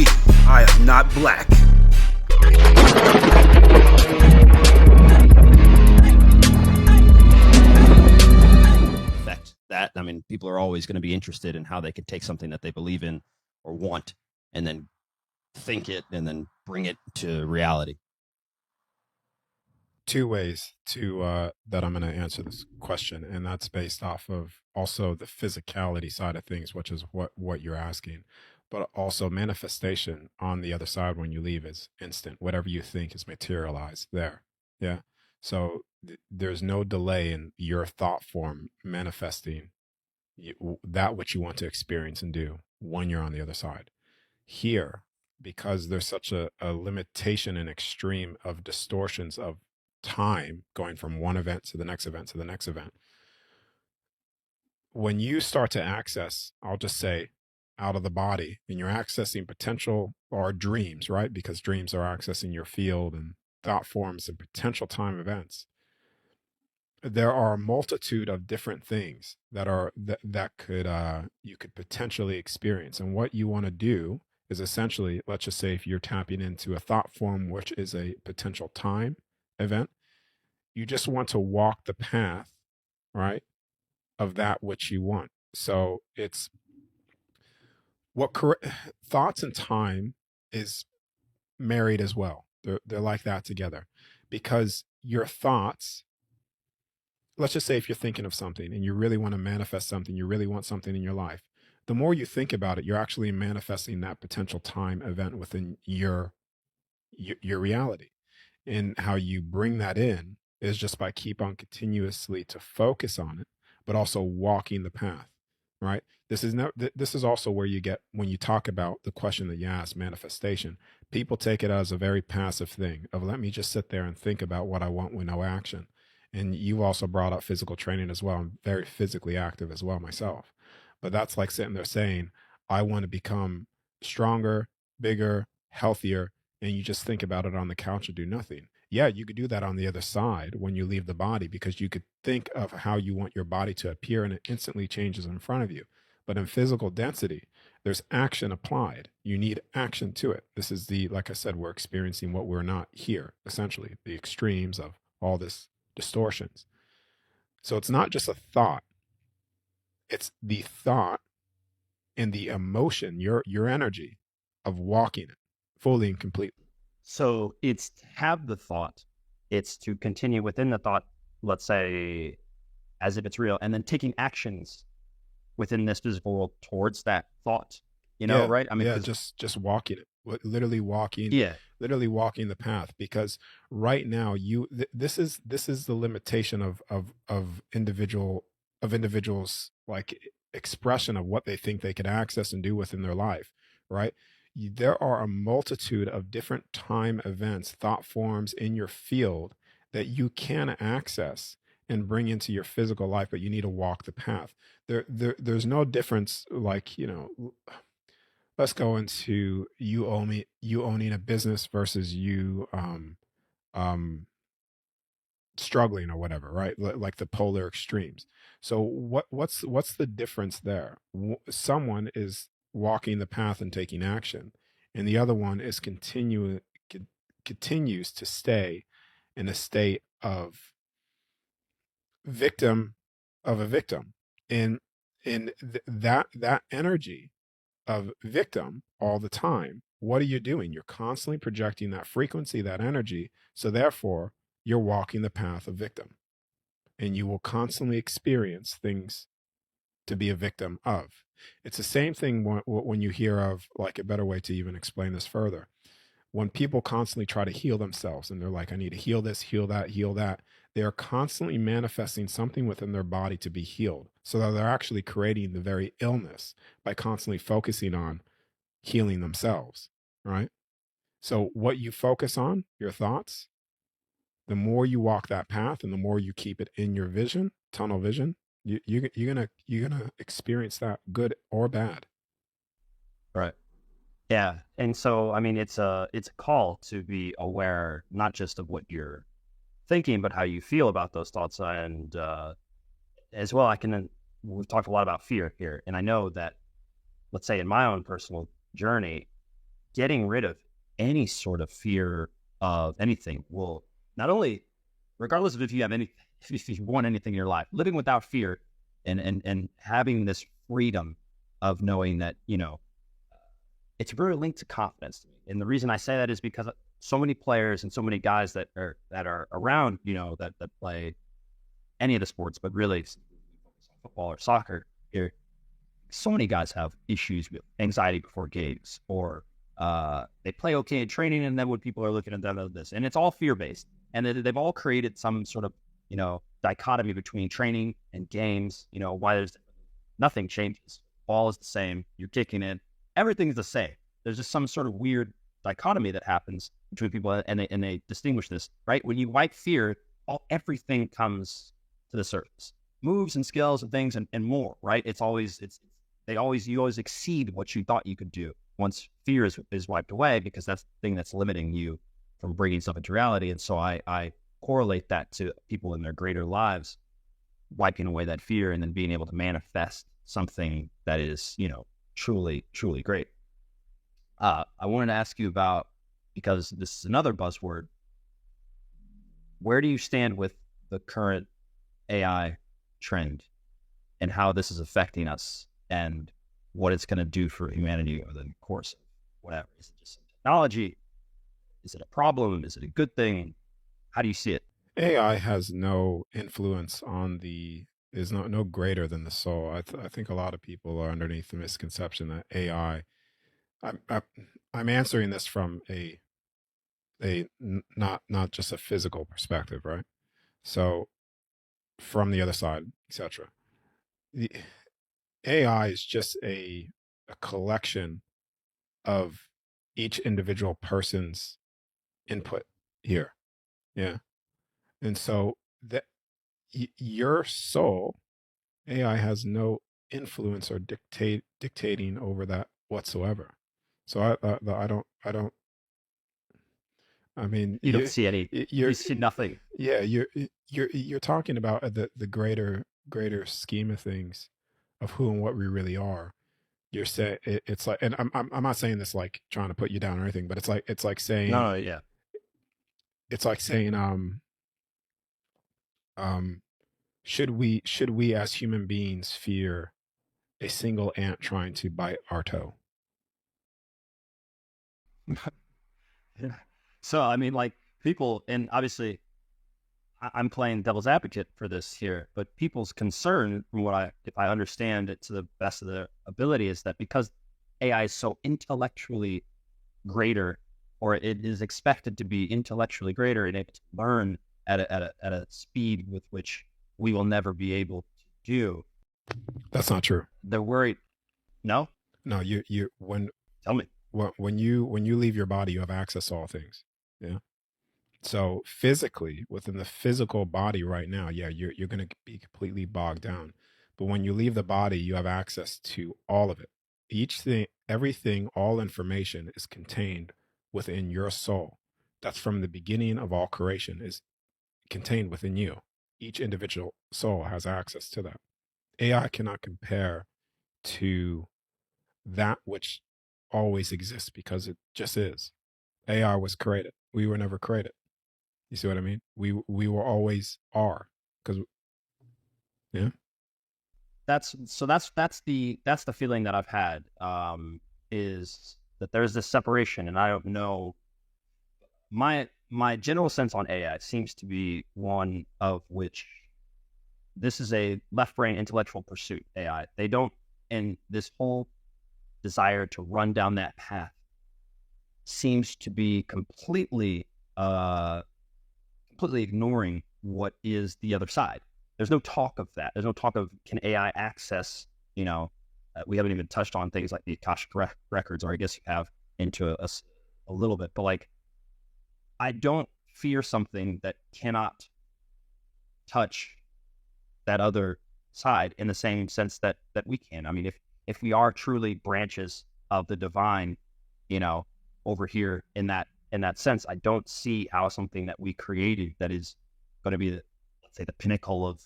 POV. I am not black. That, I mean, people are always going to be interested in how they could take something that they believe in or want and then think it and then bring it to reality. Two ways to that I'm going to answer this question, and that's based off of also the physicality side of things, which is what you're asking, but also manifestation on the other side when you leave is instant. Whatever you think is materialized there. Yeah. So there's no delay in your thought form manifesting that which you want to experience and do when you're on the other side. Here, because there's such a limitation and extreme of distortions of time going from one event to the next event to the next event, when you start to access, I'll just say, out of the body, and you're accessing potential or dreams, right? Because dreams are accessing your field and thought forms and potential time events. There are a multitude of different things that could you could potentially experience, and what you want to do is essentially, let's just say if you're tapping into a thought form which is a potential time event, you just want to walk the path, right, of that which you want. So it's thoughts and time is married as well. They're like that together, because your thoughts, let's just say if you're thinking of something and you really want to manifest something, you really want something in your life, the more you think about it, you're actually manifesting that potential time event within your reality. And how you bring that in is just by keep on continuously to focus on it, but also walking the path, right? This is also where you get, when you talk about the question that you asked, manifestation, people take it as a very passive thing of, let me just sit there and think about what I want with no action. And you also brought up physical training as well. I'm very physically active as well myself. But that's like sitting there saying, I want to become stronger, bigger, healthier, and you just think about it on the couch and do nothing. Yeah, you could do that on the other side when you leave the body, because you could think of how you want your body to appear and it instantly changes in front of you. But in physical density, there's action applied. You need action to it. This is like I said, we're experiencing what we're not here, essentially, the extremes of all this distortions. So it's not just a thought. It's the thought and the emotion, your energy of walking it fully and completely. So it's to have the thought, it's to continue within the thought, let's say, as if it's real, and then taking actions within this physical world towards that thought, right? I mean, just walking it, literally walking the path, because right now this is the limitation of individuals, like expression of what they think they can access and do within their life, right? There are a multitude of different time events, thought forms in your field that you can access and bring into your physical life, but you need to walk the path. There's no difference, like, let's go into you owning a business versus you struggling or whatever, right? Like the polar extremes. So what's the difference there? Someone is walking the path and taking action, and the other one is continues to stay in a state of victim of a victim, and that energy of victim all the time. What are you doing? You're constantly projecting that frequency, that energy. So therefore, you're walking the path of victim, and you will constantly experience things to be a victim of. It's the same thing when you hear of, like, a better way to even explain this further. When people constantly try to heal themselves and they're like, I need to heal this, heal that, they are constantly manifesting something within their body to be healed. So that they're actually creating the very illness by constantly focusing on healing themselves, right? So what you focus on, your thoughts, the more you walk that path and the more you keep it in your vision, tunnel vision, you're gonna experience that, good or bad. Right. Yeah. And so, I mean, it's a call to be aware, not just of what you're thinking, but how you feel about those thoughts. And as well, we've talked a lot about fear here. And I know that, let's say in my own personal journey, getting rid of any sort of fear of anything will not only, regardless of if you have any, if you want anything in your life, living without fear and having this freedom of knowing that, it's very linked to confidence to me. And the reason I say that is because so many players and so many guys that are around, that play any of the sports, but really football or soccer here, so many guys have issues with anxiety before games, or they play okay in training, and then when people are looking at them as this, and it's all fear-based. And they've all created some sort of, dichotomy between training and games, why there's nothing changes. Ball is the same. You're kicking it. Everything's the same. There's just some sort of weird dichotomy that happens between people, and they distinguish this, right? When you wipe fear, everything comes to the surface. Moves and skills and things and more, right? You always exceed what you thought you could do once fear is wiped away, because that's the thing that's limiting you from bringing stuff into reality. And so I correlate that to people in their greater lives wiping away that fear and then being able to manifest something that is, truly, truly great. I wanted to ask you about, because this is another buzzword, where do you stand with the current AI trend and how this is affecting us and what it's going to do for humanity over the course of whatever? Is it just technology? Is it a problem? Is it a good thing? How do you see it? AI has no influence on is no greater than the soul. I think a lot of people are underneath the misconception that AI. I'm answering this from not just a physical perspective, right? So from the other side, etc. The AI is just a collection of each individual person's input here. Yeah. And so that your soul, AI has no influence or dictating over that whatsoever. So I don't. I mean, You don't see any. You see nothing. Yeah, you're talking about the greater scheme of things, of who and what we really are. You're saying it's like, and I'm not saying this like trying to put you down or anything, but it's like saying, No, yeah. it's like saying um should we as human beings fear a single ant trying to bite our toe? Yeah. So, I mean, like people, and obviously I'm playing devil's advocate for this here, but people's concern, from if I understand it to the best of their ability, is that because AI is so intellectually greater, or it is expected to be intellectually greater and able to learn at a speed with which we will never be able to do. That's not true. They're worried. No? No, you Tell me. when you leave your body, you have access to all things. Yeah. So physically, within the physical body right now, yeah, you're going to be completely bogged down. But when you leave the body, you have access to all of it. Each thing, everything, all information is contained within your soul. That's from the beginning of all creation, is contained within you. Each individual soul has access to that. AI cannot compare to that which always exists, because it just is. AI was created. We were never created. You see what I mean? We were always are, because yeah. That's the feeling that I've had, is that there's this separation, and I don't know. My general sense on AI seems to be one of which this is a left brain intellectual pursuit. AI, they don't, and this whole desire to run down that path seems to be completely ignoring what is the other side. There's no talk of that. There's no talk of, can AI access, we haven't even touched on things like the Akashic records, or I guess you have into a little bit, but like, I don't fear something that cannot touch that other side in the same sense that we can. I mean, if we are truly branches of the divine, over here in that sense, I don't see how something that we created that is going to be let's say the pinnacle of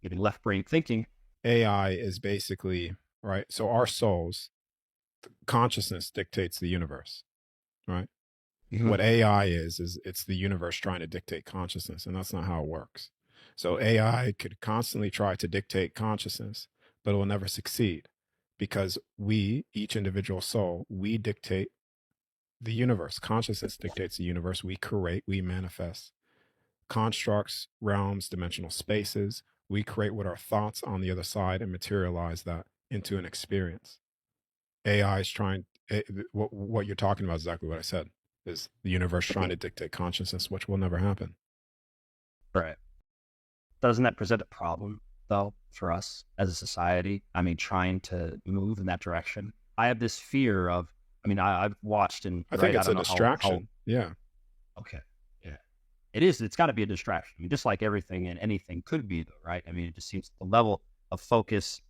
getting left brain thinking. AI is basically, right. So our souls, consciousness dictates the universe. right? Mhm. What AI is it's the universe trying to dictate consciousness, and that's not how it works. So AI could constantly try to dictate consciousness, but it will never succeed because we, each individual soul, we dictate the universe. Consciousness dictates the universe. We create, we manifest constructs, realms, dimensional spaces. We create with our thoughts on the other side and materialize that into an experience. AI is trying, what you're talking about is exactly what I said, is the universe trying to dictate consciousness, which will never happen. Right. Doesn't that present a problem, though, for us as a society? I mean, trying to move in that direction. I have this fear of, I mean, I've watched and, I think right, I it's a don't know how, distraction. Yeah. okay. Yeah. It is. It's got to be a distraction. I mean, just like everything and anything could be, though, right? I mean, it just seems the level of focus,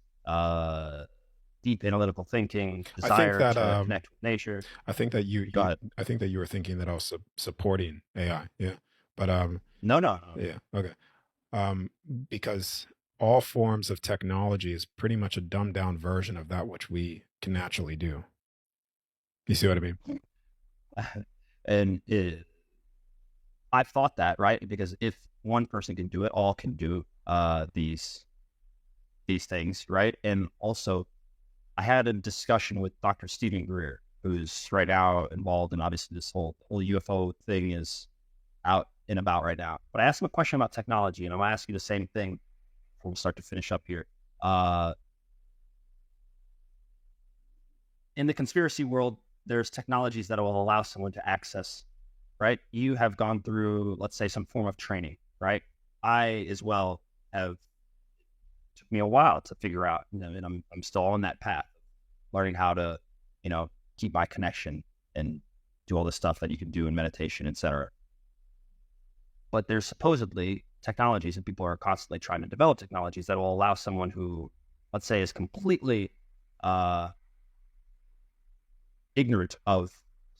deep analytical thinking, I think desire that to connect with nature. I think that Go ahead. I think that you were thinking that I was supporting AI. Yeah. But No. yeah, okay. Um because all forms of technology is pretty much a dumbed down version of that which we can naturally do. You see what I mean? And I've thought that, right? Because if one person can do it, all can do these things, right? And also, I had a discussion with Dr. Stephen Greer, who's right now involved in obviously this whole UFO thing is out and about right now. But I asked him a question about technology, and I'm gonna ask you the same thing before we start to finish up here. In the conspiracy world, there's technologies that will allow someone to access, right? You have gone through, let's say, some form of training, right? I as well have, took me a while to figure out, and I'm still on that path, learning how to, keep my connection and do all the stuff that you can do in meditation, etc. But there's supposedly technologies, and people are constantly trying to develop technologies that will allow someone who, let's say, is completely ignorant of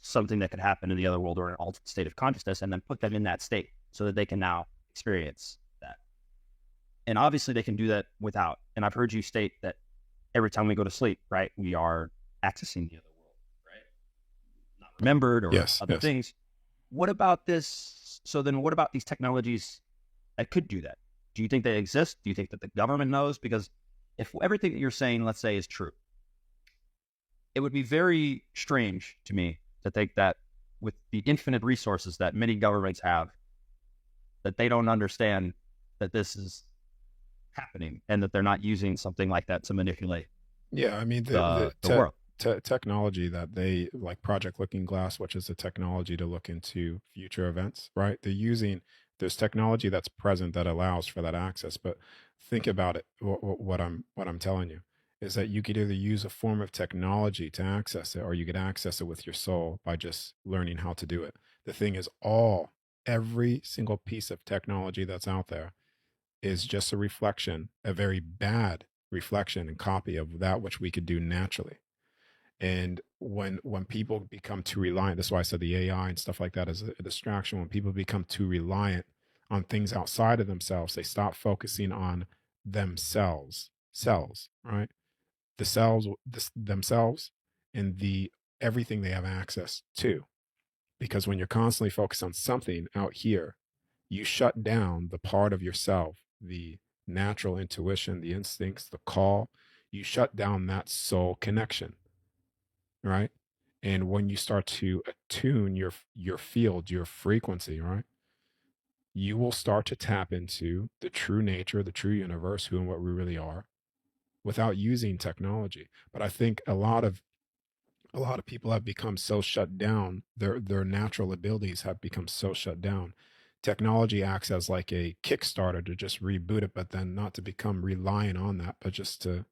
something that could happen in the other world or an altered state of consciousness, and then put them in that state so that they can now experience that. And obviously they can do that without. And I've heard you state that every time we go to sleep, right, we are accessing the other world, right? Not remembered or Yes, other yes. things. What about this? So then what about these technologies that could do that? Do you think they exist? Do you think that the government knows? Because if everything that you're saying, let's say, is true, it would be very strange to me to think that with the infinite resources that many governments have, that they don't understand that this is happening and that they're not using something like that to manipulate Yeah, I mean the world. technology that they like Project Looking Glass, which is a technology to look into future events, right? There's technology that's present that allows for that access. But think about it. What I'm telling you is that you could either use a form of technology to access it, or you could access it with your soul by just learning how to do it. The thing is, every single piece of technology that's out there is just a reflection, a very bad reflection and copy of that which we could do naturally. And when people become too reliant, that's why I said the AI and stuff like that is a distraction. When people become too reliant on things outside of themselves, they stop focusing on cells, right? The cells, themselves, and the everything they have access to. Because when you're constantly focused on something out here, you shut down the part of yourself, the natural intuition, the instincts, the call. You shut down that soul connection, right? And when you start to attune your field, your frequency, right, you will start to tap into the true nature, the true universe, who and what we really are, without using technology. But I think a lot of people have become so shut down, their natural abilities have become so shut down. Technology acts as like a kickstarter to just reboot it, but then not to become reliant on that, but just to,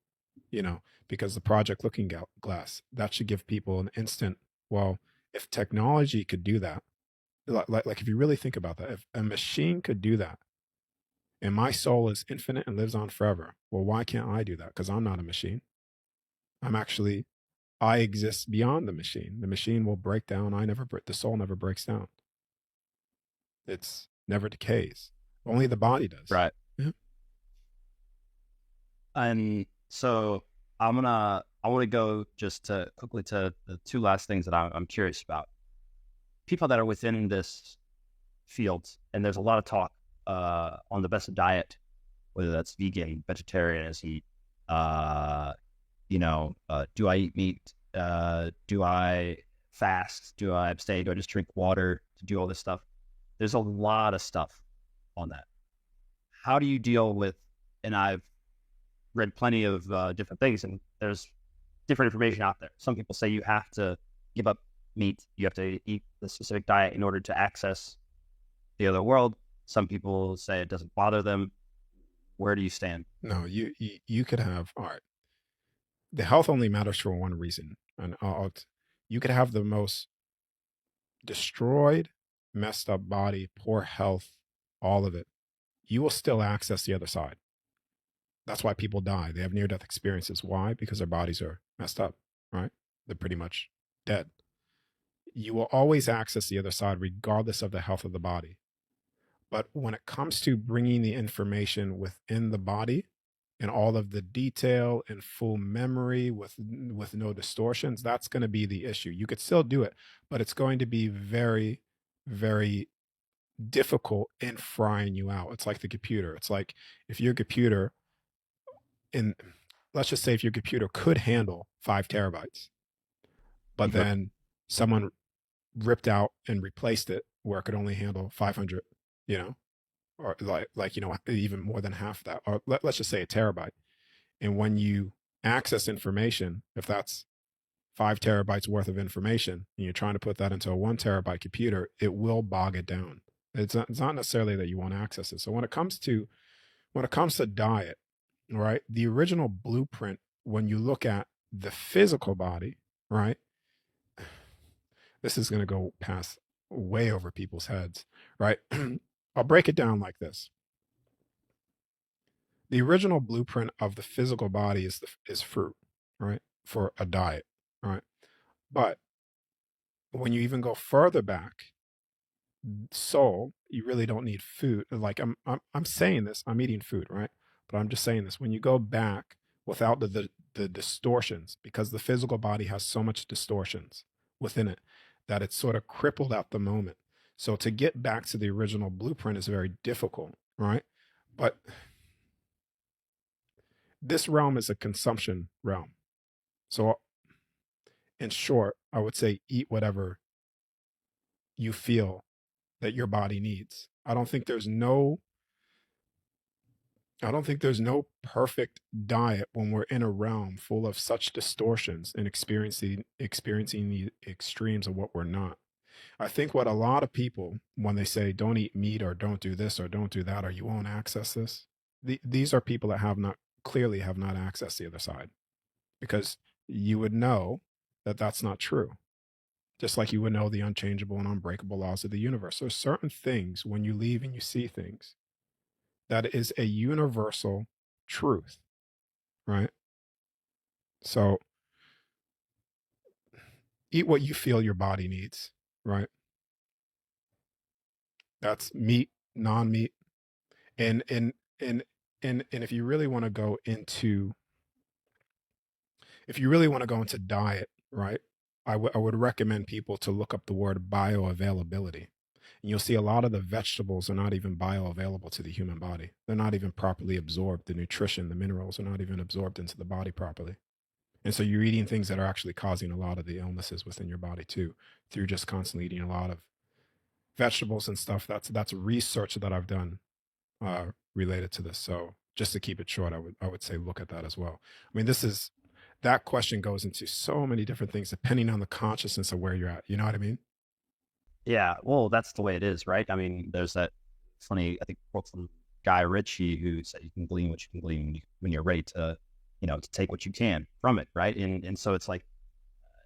because the Project Looking Glass, that should give people an instant, well, if technology could do that, like if you really think about that, if a machine could do that, and my soul is infinite and lives on forever, well, why can't I do that? Because I'm not a machine. I exist beyond the machine. The machine will break down. The soul never breaks down. It's never decays. Only the body does. Right. Yeah. And so I want to go just to quickly to the two last things that I'm curious about. people that are within this field, and there's a lot of talk on the best diet, whether that's vegan, vegetarian, is he, do I eat meat? Do I fast? Do I abstain? Do I just drink water to do all this stuff? There's a lot of stuff on that. How do you deal with, and I've read plenty of different things, and there's different information out there. Some people say you have to give up meat, you have to eat the specific diet in order to access the other world. Some people say it doesn't bother them. Where do you stand? No, you could have, all right, the health only matters for one reason. And you could have the most destroyed, messed up body, poor health, all of it. You will still access the other side. That's why people die. They have near-death experiences. Why? Because their bodies are messed up, right? They're pretty much dead. You will always access the other side regardless of the health of the body. But when it comes to bringing the information within the body and all of the detail and full memory with no distortions, that's going to be the issue. You could still do it, but it's going to be very, very difficult in frying you out. It's like the computer. It's like if your computer, let's just say if your computer could handle 5 terabytes, but then someone ripped out and replaced it where it could only handle 500, or even more than half that, or let's just say a terabyte. And when you access information, if that's 5 terabytes worth of information, and you're trying to put that into a 1 terabyte computer, it will bog it down. It's not necessarily that you won't access it. So when it comes to diet, right, the original blueprint, when you look at the physical body, right, this is going to go past way over people's heads, right? I'll break it down like this. The original blueprint of the physical body is fruit, right, for a diet, right? But when you even go further back, soul, you really don't need food. Like I'm saying this, I'm eating food, right? But I'm just saying this. When you go back without the distortions, because the physical body has so much distortions within it that it's sort of crippled at the moment. So to get back to the original blueprint is very difficult, right? But this realm is a consumption realm. So in short, I would say eat whatever you feel that your body needs. I don't think there's no perfect diet when we're in a realm full of such distortions and experiencing the extremes of what we're not. I think what a lot of people, when they say don't eat meat or don't do this or don't do that or you won't access this, these are people that have not accessed the other side, because you would know that that's not true. Just like you would know the unchangeable and unbreakable laws of the universe. There's certain things when you leave and you see things that is a universal truth, right? So eat what you feel your body needs, right? That's meat, non-meat. And if you really want to go into diet, right? I would recommend people to look up the word bioavailability. And you'll see a lot of the vegetables are not even bioavailable to the human body. They're not even properly absorbed. The nutrition, the minerals are not even absorbed into the body properly. And so you're eating things that are actually causing a lot of the illnesses within your body too, through just constantly eating a lot of vegetables and stuff. That's research that I've done related to this. So just to keep it short, I would say look at that as well. I mean, that question goes into so many different things depending on the consciousness of where you're at. You know what I mean? Yeah, well, that's the way it is, right? I mean, there's that funny, I think, quote from Guy Ritchie who said you can glean what you can glean when you're ready to, to take what you can from it, right? And so it's like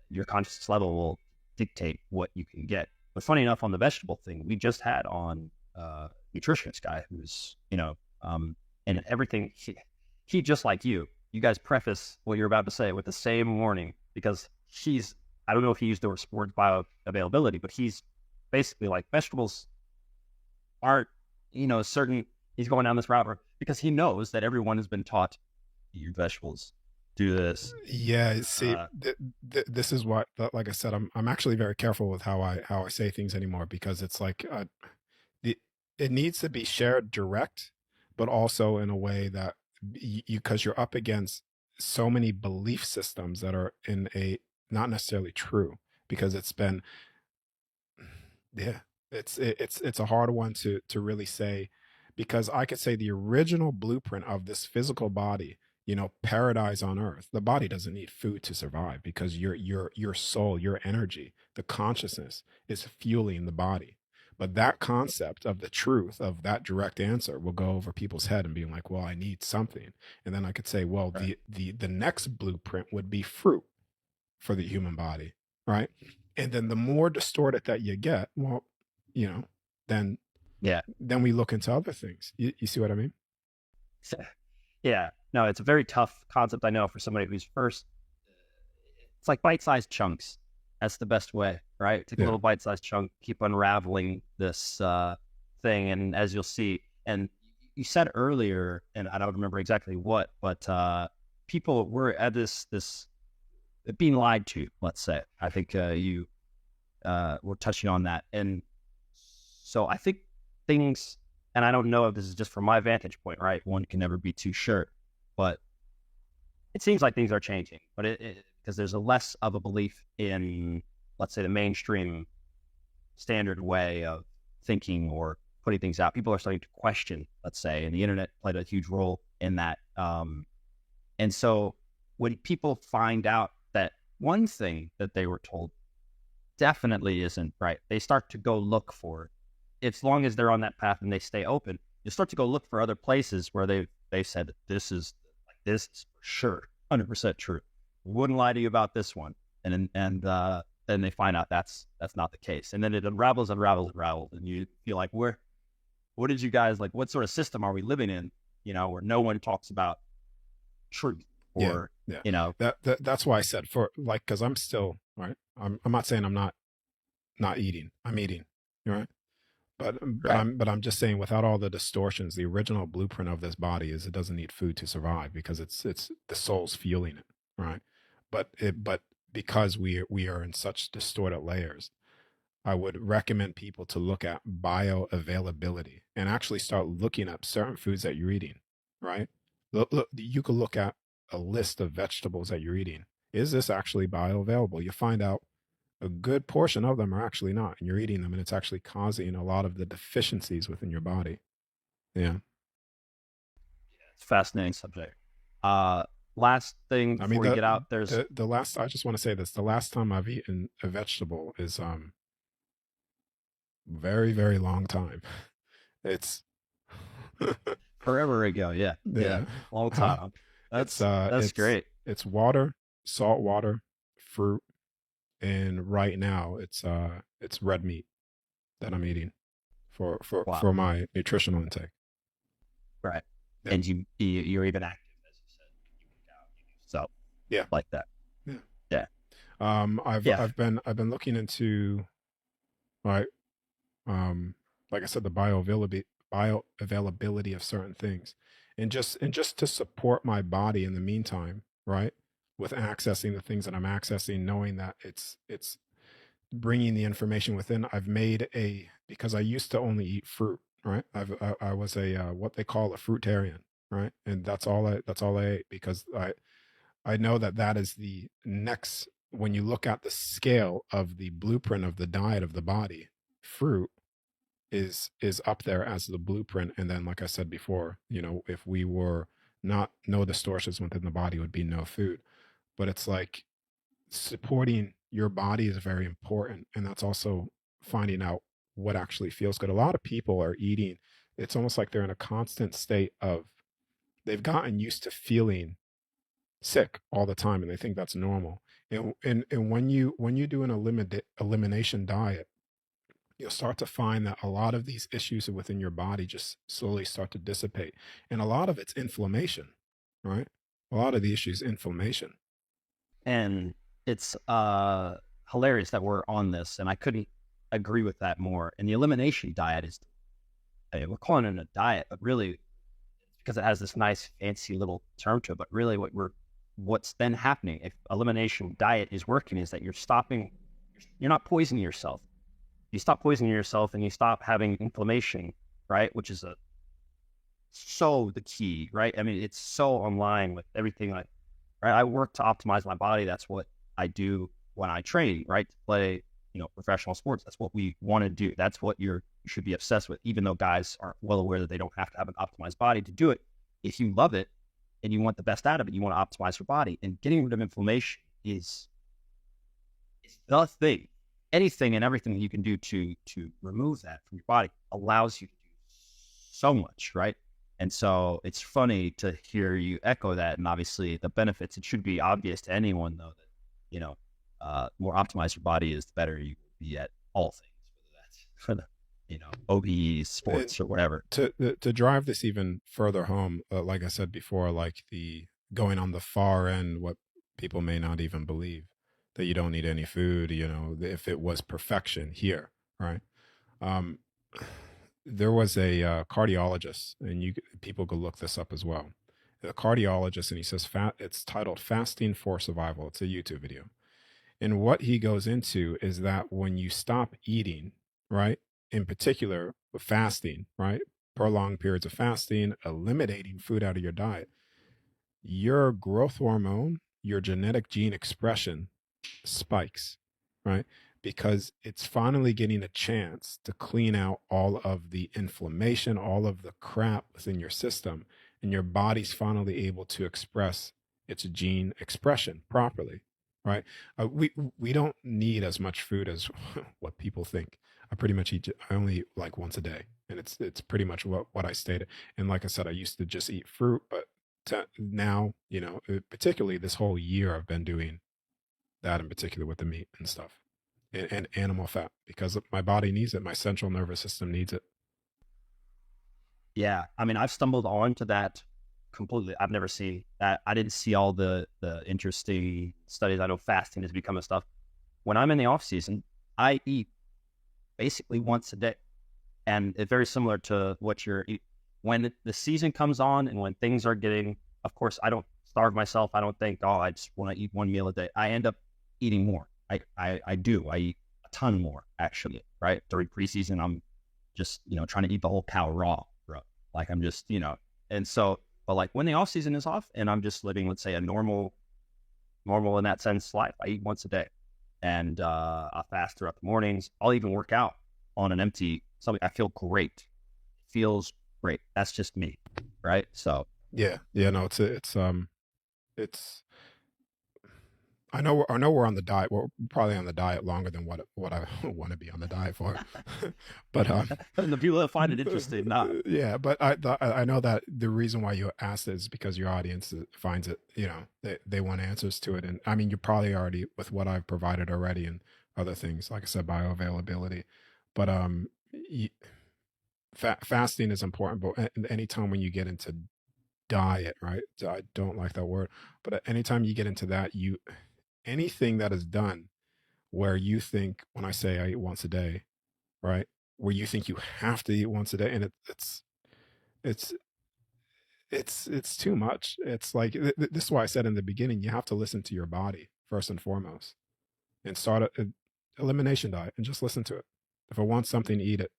your consciousness level will dictate what you can get. But funny enough, on the vegetable thing, we just had on a nutritionist guy who's, and everything, he just like you guys preface what you're about to say with the same warning, because I don't know if he used the word sport bioavailability, but he's basically like vegetables aren't, certain, he's going down this route because he knows that everyone has been taught to eat your vegetables do this. Yeah, see, Uh, this is what, like I said, I'm actually very careful with how I say things anymore, because it's like the it needs to be shared direct, but also in a way that because you're up against so many belief systems that are in a not necessarily true, because it's been, yeah, it's a hard one to really say, because I could say the original blueprint of this physical body, paradise on earth. The body doesn't need food to survive, because your soul, your energy, the consciousness is fueling the body. But that concept of the truth of that direct answer will go over people's head and being like, well, I need something. And then I could say, well, right. the next blueprint would be fruit for the human body, right? And then the more distorted that you get, well, you know, then Yeah. then we look into other things. You see what I mean? Yeah. No, it's a very tough concept, I know, for somebody who's first. It's like bite-sized chunks. That's the best way, right? Take a Yeah. little bite-sized chunk, keep unraveling this thing, and as you'll see, and you said earlier, and I don't remember exactly what, but people were at this being lied to. Let's say, I think you were touching on that, and so I think things, and I don't know if this is just from my vantage point, right? One can never be too sure, but it seems like things are changing, but because there's a less of a belief in, let's say, the mainstream standard way of thinking or putting things out. People are starting to question, let's say, and the internet played a huge role in that. And so when people find out that one thing that they were told definitely isn't right, they start to go look for it. As long as they're on that path and they stay open, you start to go look for other places where they said this is for sure 100% true. Wouldn't lie to you about this one, and then they find out that's not the case, and then it unravels, and you feel like, what did you guys, like, what sort of system are we living in? Where no one talks about truth, or yeah. That's why I said, for like, because I'm still right. I'm not saying I'm not eating. I'm eating. Right. right, But I'm just saying, without all the distortions, the original blueprint of this body is it doesn't need food to survive, because it's the soul's fueling it, right? But because we are in such distorted layers, I would recommend people to look at bioavailability and actually start looking up certain foods that you're eating, right? Look, you could look at a list of vegetables that you're eating. Is this actually bioavailable? You find out a good portion of them are actually not, and you're eating them, and it's actually causing a lot of the deficiencies within your body. Yeah. it's a fascinating subject. Last thing I before mean, we get out, there's the last, I just want to say this, the last time I've eaten a vegetable is very, very long time. It's forever ago. Yeah, yeah. long time. That's It's great. it's water, salt water, fruit, and right now it's red meat that I'm eating for Wow. for my nutritional intake. Right. Yeah. And you're even active, as you said. You work out, you do stuff Yeah. like that. Yeah. Yeah. I've been looking into, right, like I said, the bioavailability of certain things, and just to support my body in the meantime, right, with accessing the things that I'm accessing, knowing that it's bringing the information within. I've made because I used to only eat fruit, right? I was a what they call a fruitarian, right, and that's all I ate, because I know that that is the next, when you look at the scale of the blueprint of the diet of the body, fruit is up there as the blueprint. And then, like I said before, if we were not, no distortions within the body would be no food. But it's like supporting your body is very important, and that's also finding out what actually feels good. A lot of people are eating, it's almost like they're in a constant state of, they've gotten used to feeling sick all the time, and they think that's normal. And when you do an elimination diet, you'll start to find that a lot of these issues within your body just slowly start to dissipate. And a lot of it's inflammation, right? A lot of the issue is inflammation. And it's hilarious that we're on this, and I couldn't agree with that more. And the elimination diet is, we're calling it a diet, but really, because it has this nice fancy little term to it, but really what we're what's then happening if elimination diet is working is that you're not poisoning yourself. You stop poisoning yourself and you stop having inflammation, right? Which is so the key, right? I mean, it's so online with everything. Like, right, I work to optimize my body. That's what I do when I train, right? To play, professional sports. That's what we want to do. That's what you should be obsessed with, even though guys are well aware that they don't have to have an optimized body to do it. If you love it and you want the best out of it, you want to optimize your body. And getting rid of inflammation is the thing. Anything and everything that you can do to remove that from your body allows you to do so much, right? And so it's funny to hear you echo that. And obviously the benefits, it should be obvious to anyone though that, more optimized your body is, the better you will be at all things, whether that's for the, OBEs, sports or whatever. To drive this even further home, like I said before, like the going on the far end, what people may not even believe, that you don't need any food, if it was perfection here, right? Um, there was a cardiologist, and people could look this up as well. A cardiologist, and he says it's titled "Fasting for Survival." It's a YouTube video, and what he goes into is that when you stop eating, right, in particular with fasting, right, prolonged periods of fasting, eliminating food out of your diet, your growth hormone, your genetic gene expression spikes, right? Because it's finally getting a chance to clean out all of the inflammation, all of the crap within your system, and your body's finally able to express its gene expression properly, right? We don't need as much food as what people think. I pretty much eat. I only eat like once a day, and it's pretty much what I stated. And like I said, I used to just eat fruit, but now, particularly this whole year, I've been doing that in particular with the meat and stuff, and animal fat, because my body needs it. My central nervous system needs it. Yeah. I mean, I've stumbled onto that completely. I've never seen that. I didn't see all the interesting studies. I know fasting has become a stuff. When I'm in the off season, I eat basically once a day, and it's very similar to what you're eating. When the season comes on and when things are getting, of course, I don't starve myself. I don't think, oh, I just want to eat one meal a day. I end up eating more. I do. I eat a ton more, actually, right? During preseason, I'm just, trying to eat the whole cow raw, bro. Like I'm just, and so, but like when the off season is off and I'm just living, let's say a normal in that sense life, I eat once a day, and I fast throughout the mornings. I'll even work out on an empty, something. I feel great. It feels great. That's just me. Right. So Yeah. No, it's I know we're on the diet. We're probably on the diet longer than what I want to be on the diet for. But the people that find it interesting, not. Yeah, but I know that the reason why you asked it is because your audience finds it, they want answers to it. And I mean, you're probably already with what I've provided already and other things, like I said, bioavailability. But fasting is important. But anytime when you get into diet, right? I don't like that word, but anytime you get into that, anything that is done where you think, when I say I eat once a day, right? Where you think you have to eat once a day, and it's it's too much. It's like this is why I said in the beginning, you have to listen to your body first and foremost, and start an elimination diet and just listen to it. If I want something, eat it.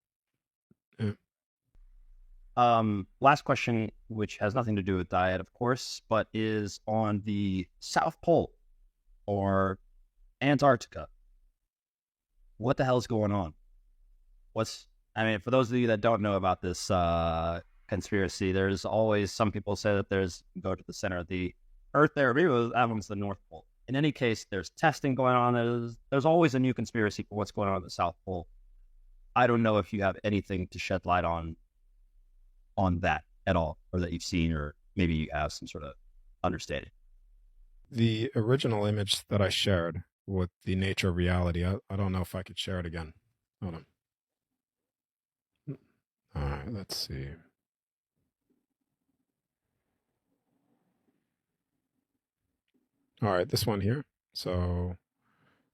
Yeah. Last question, which has nothing to do with diet, of course, but is on the South Pole or Antarctica. What the hell's going on? I mean, for those of you that don't know about this conspiracy, there's always, some people say that go to the center of the Earth there, maybe that one's the North Pole. In any case, there's testing going on. There's always a new conspiracy for what's going on at the South Pole. I don't know if you have anything to shed light on that at all, or that you've seen, or maybe you have some sort of understanding. The original image that I shared with the nature of reality, I don't know if I could share it again. Hold on. All right, let's see. All right, this one here. So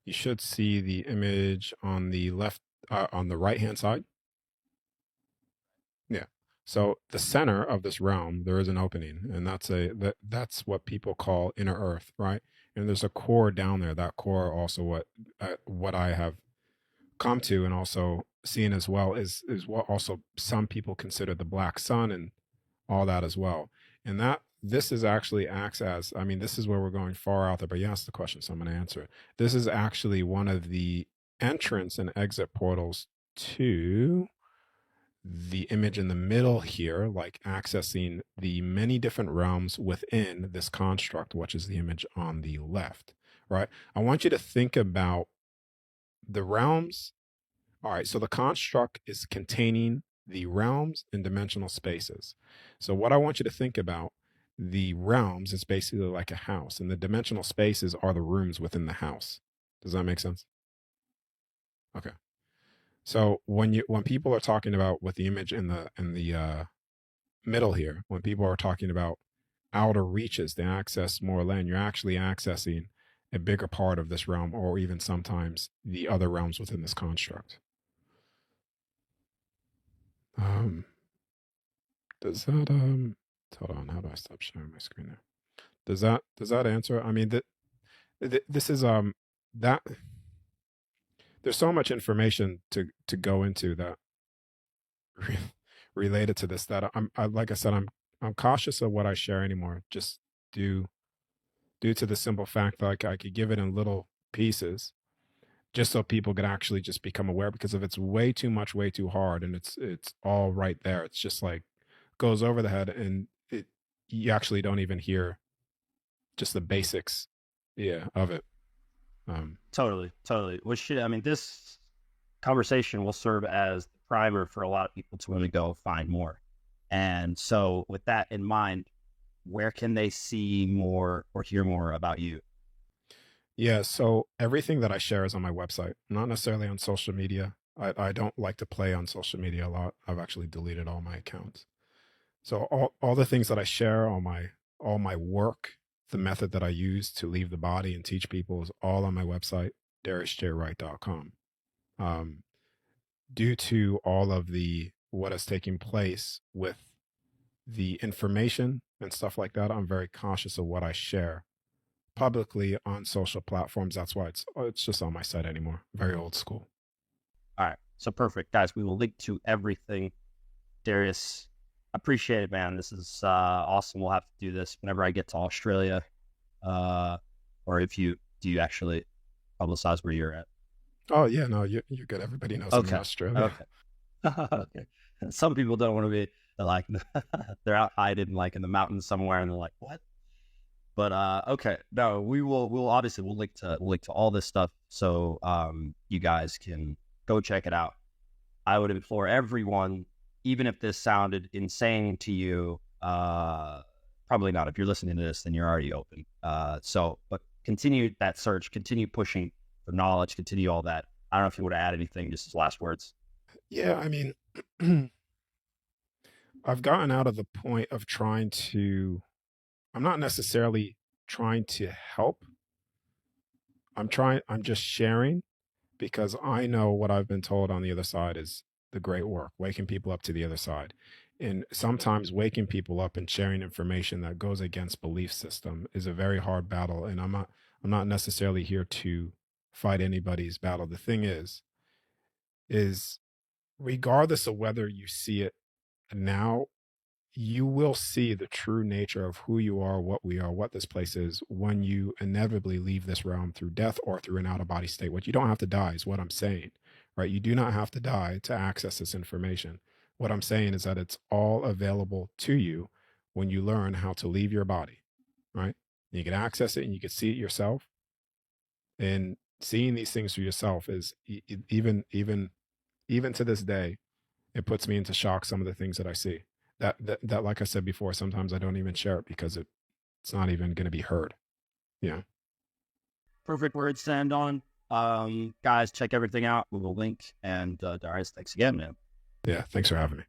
you should see the image on the left, on the right-hand side. Yeah. So the center of this realm, there is an opening, and that's what people call inner earth, right? And there's a core down there. That core also what I have come to and also seen as well is what also some people consider the black sun and all that as well. And that this is actually acts as, I mean, this is where we're going far out there, but you asked the question, so I'm going to answer it. This is actually one of the entrance and exit portals to the image in the middle here, like accessing the many different realms within this construct, which is the image on the left, right? I want you to think about the realms. All right, so the construct is containing the realms and dimensional spaces. So what I want you to think about, the realms is basically like a house, and the dimensional spaces are the rooms within the house. Does that make sense? Okay. So when people are talking about with the image in the middle here, when people are talking about outer reaches, they access more land, you're actually accessing a bigger part of this realm, or even sometimes the other realms within this construct. Does that hold on, how do I stop sharing my screen there? Does that answer? I mean, this is that there's so much information to go into that related to this that like I said, I'm cautious of what I share anymore, just due to the simple fact that like I could give it in little pieces just so people could actually just become aware, because if it's way too much, way too hard, and it's all right there, it's just like goes over the head, and you actually don't even hear just the basics, of it. Totally. Which, I mean, this conversation will serve as the primer for a lot of people to really go find more. And so with that in mind, where can they see more or hear more about you? Yeah, so everything that I share is on my website, not necessarily on social media. I don't like to play on social media a lot. I've actually deleted all my accounts. So all the things that I share, all my work, the method that I use to leave the body and teach people is all on my website, dariusjwright.com. Due to all of the what is taking place with the information and stuff like that, I'm very cautious of what I share publicly on social platforms. That's why it's just on my site anymore. Very old school. All right. So perfect. Guys, we will link to everything. Darius, appreciate it, man. This is awesome. We'll have to do this whenever I get to Australia. Or do you actually publicize where you're at? Oh yeah, no, you're good. Everybody knows I'm in Australia. Okay. Okay. Some people don't want to be like they're out hiding like in the mountains somewhere, and they're like, what? But okay, no, we'll obviously we'll link to all this stuff, so you guys can go check it out. I would implore everyone, even if this sounded insane to you, probably not. If you're listening to this, then you're already open. But continue that search, continue pushing for knowledge, continue all that. I don't know if you want to add anything, just as last words. Yeah, I mean, I've gotten out of the point of I'm not necessarily trying to help. I'm just sharing, because I know what I've been told on the other side is the great work, waking people up to the other side. And sometimes waking people up and sharing information that goes against belief system is a very hard battle. And I'm not necessarily here to fight anybody's battle. The thing is regardless of whether you see it now, you will see the true nature of who you are, what we are, what this place is, when you inevitably leave this realm through death or through an out of body state. What you don't have to die is what I'm saying, right? You do not have to die to access this information. What I'm saying is that it's all available to you when you learn how to leave your body, right? You can access it and you can see it yourself. And seeing these things for yourself is even to this day, it puts me into shock, some of the things that I see. That like I said before, sometimes I don't even share it because it's not even going to be heard. Yeah. Perfect words to end on. Guys, check everything out. We will link. And Darius, thanks again, man. Yeah. Thanks for having me.